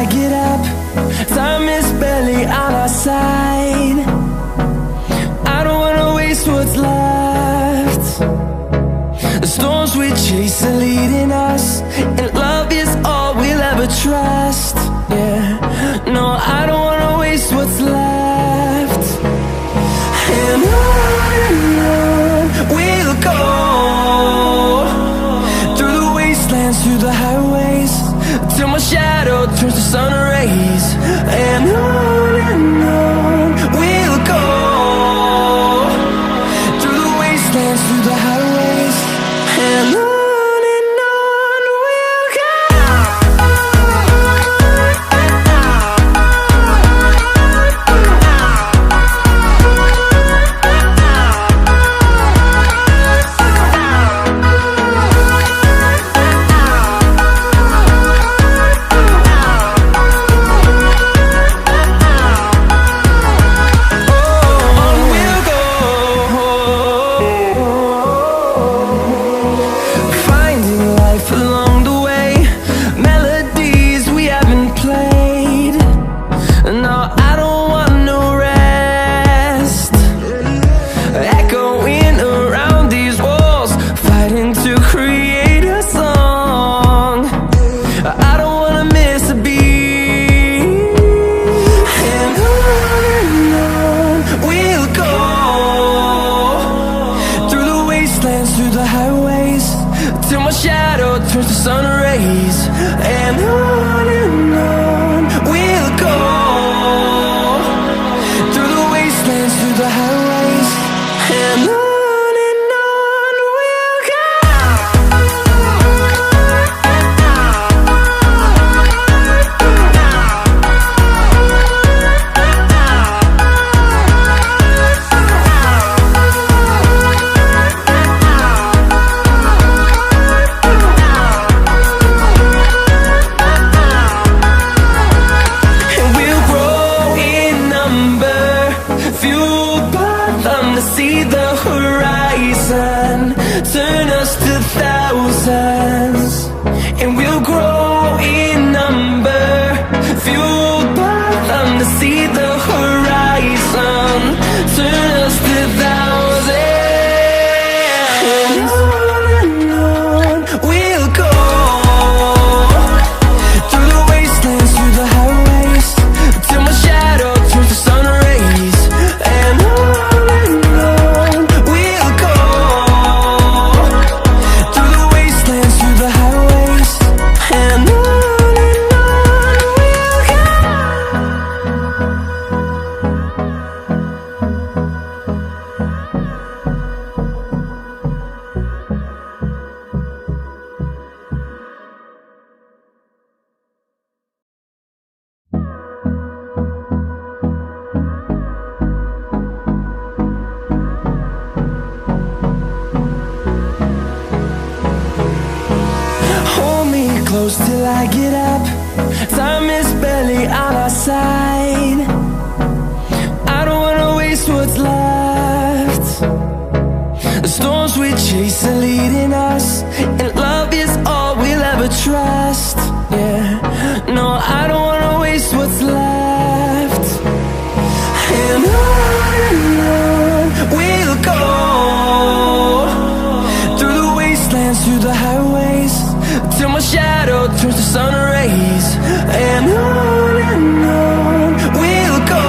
I get up. Time is barely on our side. I don't wanna waste what's left. The storms we chase are leading us, and love is all we'll ever trust. Yeah, no, I don't wanna waste what's left. And on we'll go, through the wastelands, through the highways, till my shadow turns to sun rays. And on we'll go, through the wastelands, through the highways, and on. Through the highways, till my shadow turns to sun rays. And on we'll go, through the wastelands, through the highways, and on. See the horizon turn us to thousands, and we'll grow in number, fueled by them. To see the horizon turn us to thousands, and on we'll go, through the wastelands, through the highways, till my shadow turns to sun rays. And close till I get up. Time is barely on our side. I don't wanna waste what's left. The storms we chase are leading us, and love is all we'll ever trust. Yeah, no, I don't wanna waste what's left. And on we'll go, through the wastelands, through the highways, till my shadow turns to sun rays. And on we'll go,